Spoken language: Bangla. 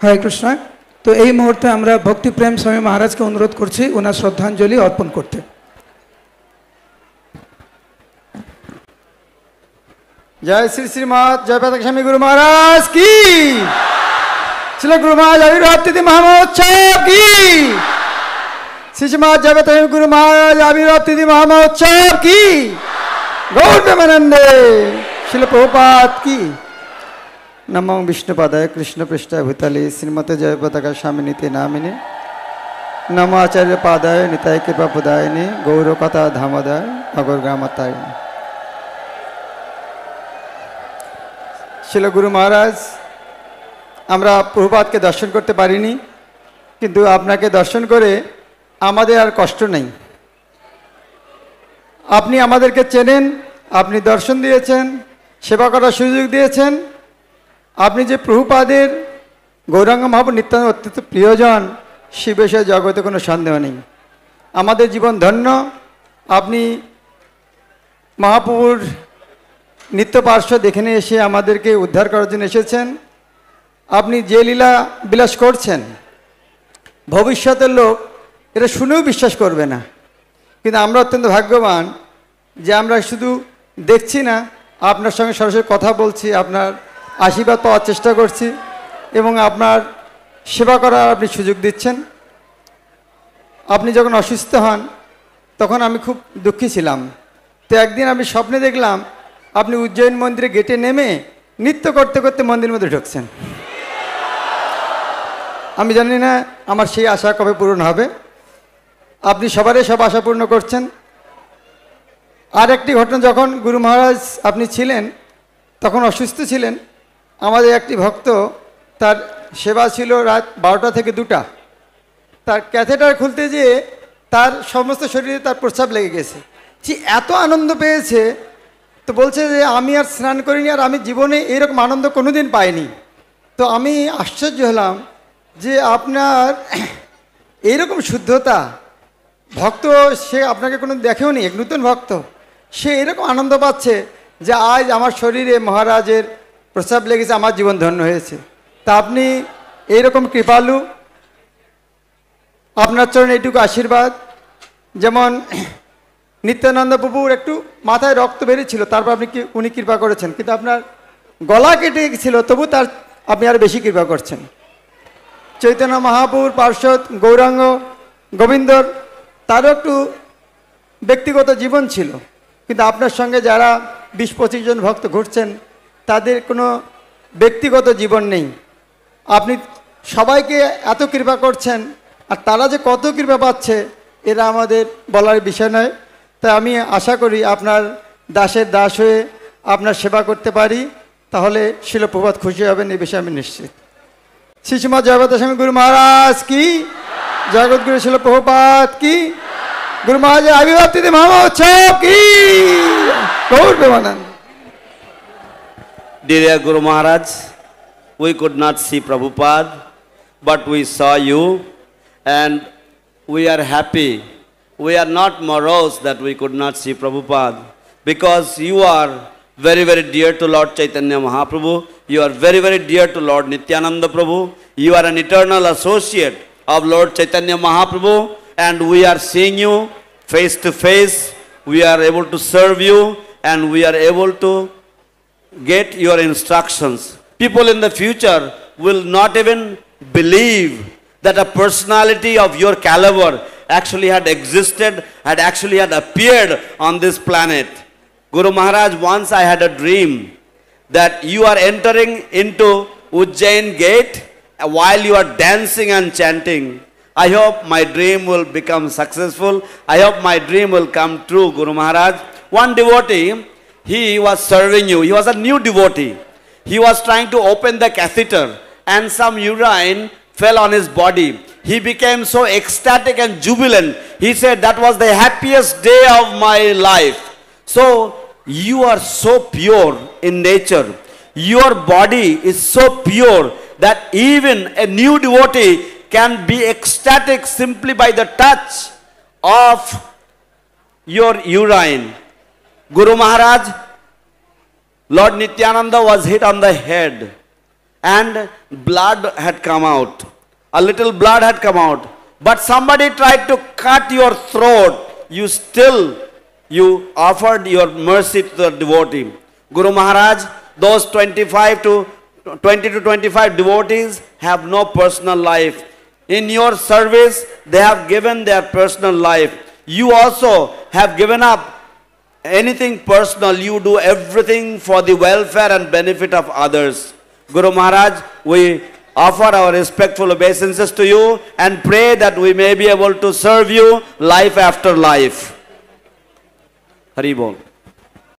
হরে কৃষ্ণ। তো এই মুহূর্তে আমরা ভক্তিপ্রেম স্বামী মহারাজকে অনুরোধ করছি ওনার শ্রদ্ধাঞ্জলি অর্পণ করতে। जय श्री श्रीमद जय पताका स्वामी गुरु महाराज की, श्री गुरु महाराज आविर्भाव तिथि महामहोत्सव की, श्री श्रीमद जय पताका स्वामी गुरु महाराज आविर्भाव तिथि महामहोत्सव की, गौर प्रेमानंदे श्रील प्रभुपाद की। नमो विष्णुपादाय कृष्ण पृष्ठाय भूतले श्रीमते जय पताका स्वामी नीति नामिने, नमो आचार्य पादाय निताय कृपा प्रदायिने गौर कथा धामोदय अगोर ग्रामताय। শিল গুরু মহারাজ, আমরা প্রভুপাদকে দর্শন করতে পারিনি, কিন্তু আপনাকে দর্শন করে আমাদের আর কষ্ট নেই। আপনি আমাদেরকে চেনেন, আপনি দর্শন দিয়েছেন, সেবা করার সুযোগ দিয়েছেন। আপনি যে প্রভুপাদের গৌরাঙ্গ মহাপ্রভু নিত্যানন্দ অত্যন্ত প্রিয়জন, সে বিষয়ে জগতে কোনো সন্দেহ নেই। আমাদের জীবন ধন্য। আপনি মহাপ্রভুর নিত্য পার্শ্বদ এখানে এসে আমাদেরকে উদ্ধার করার জন্য এসেছেন। আপনি যে লীলা বিলাস করছেন, ভবিষ্যতের লোক এটা শুনেও বিশ্বাস করবে না, কিন্তু আমরা অত্যন্ত ভাগ্যবান যে আমরা শুধু দেখছি না, আপনার সঙ্গে সরাসরি কথা বলছি, আপনার আশীর্বাদ পাওয়ার চেষ্টা করছি এবং আপনার সেবা করার আপনি সুযোগ দিচ্ছেন। আপনি যখন অসুস্থ হন তখন আমি খুব দুঃখী ছিলাম। তো একদিন আমি স্বপ্নে দেখলাম আপনি উজ্জয়ন মন্দিরে গেটে নেমে নৃত্য করতে করতে মন্দিরের মধ্যে ঢুকছেন। আমি জানি না আমার সেই আশা কবে পূরণ হবে। আপনি সবারই সব আশা পূর্ণ করছেন। আর একটি ঘটনা, যখন গুরু মহারাজ আপনি ছিলেন তখন অসুস্থ ছিলেন, আমাদের একটি ভক্ত, তার সেবা ছিল রাত 12টা থেকে 2টা। তার ক্যাথেটার খুলতে যেয়ে তার সমস্ত শরীরে তার প্রস্রাব লেগে গেছে। যে এত আনন্দ পেয়েছে, তো বলছে যে আমি আর স্নান করিনি, আর আমি জীবনে এরকম আনন্দ কোনোদিন পাইনি। তো আমি আশ্চর্য হলাম যে আপনার এইরকম শুদ্ধতা, ভক্ত সে আপনাকে কোনো দেখেও নি, এক নতুন ভক্ত, সে এরকম আনন্দ পাচ্ছে যে আজ আমার শরীরে মহারাজের প্রস্রাব লেগেছে, আমার জীবন ধন্য হয়েছে। তা আপনি এইরকম কৃপালু, আপনার চরণে এইটুকু আশীর্বাদ। যেমন নিত্যানন্দ প্রভুর একটু মাথায় রক্ত বেরিয়েছিল, তারপর উনি কৃপা করেছেন, কিন্তু আপনার গলা কেটে গেছিল, তবু আপনি আরও বেশি কৃপা করছেন। চৈতন্য মহাপ্রভুর পার্শ্বদ গৌরাঙ্গ গোবিন্দর, তারও একটু ব্যক্তিগত জীবন ছিল, কিন্তু আপনার সঙ্গে যারা 20-25 জন ভক্ত ঘুরছেন তাদের কোনো ব্যক্তিগত জীবন নেই। আপনি সবাইকে এত কৃপা করছেন, আর তারা যে কত কৃপা পাচ্ছে এরা আমাদের বলার বিষয় নয়। তাই আমি আশা করি আপনার দাসের দাস হয়ে আপনার সেবা করতে পারি, তাহলে শিল প্রভুপাদ খুশি হবেন, এই বিষয়ে আমি নিশ্চিত। শ্রী শ্রীমদ জয় পতাকা স্বামী গুরু মহারাজ কি, জগৎগুরু শিল প্রভুপাদ কি, গুরু মহারাজের আবির্ভাব তিথি মহোৎসব কি, Gour Premananda. Dear Guru Maharaj, we could not see Prabhupada, but we saw you and we are happy. We are not morose that we could not see Prabhupada, because you are very, very dear to Lord Chaitanya Mahaprabhu. You are very, very dear to Lord Nityananda Prabhu. You are an eternal associate of Lord Chaitanya Mahaprabhu, and we are seeing you face to face. We are able to serve you and we are able to get your instructions. People in the future will not even believe that a personality of your caliber actually had existed, had appeared on this planet. Guru Maharaj, once I had a dream that you are entering into Ujjain gate while you are dancing and chanting. I hope my dream will become successful. I hope my dream will come true, Guru Maharaj. One devotee, he was serving you. He was a new devotee. He was trying to open the catheter and some urine fell on his body. He became so ecstatic and jubilant. He said, that was the happiest day of my life. So, you are so pure in nature. Your body is so pure that even a new devotee can be ecstatic simply by the touch of your urine. Guru Maharaj, Lord Nityananda was hit on the head and blood had come out. A little blood had come out. But somebody tried to cut your throat. You offered your mercy to the devotee. Guru Maharaj, those 20 to 25 devotees have no personal life. In your service, they have given their personal life. You also have given up anything personal. You do everything for the welfare and benefit of others. Guru Maharaj, we offer our respectful obeisances to you and pray that we may be able to serve you life after life. Hari Bol.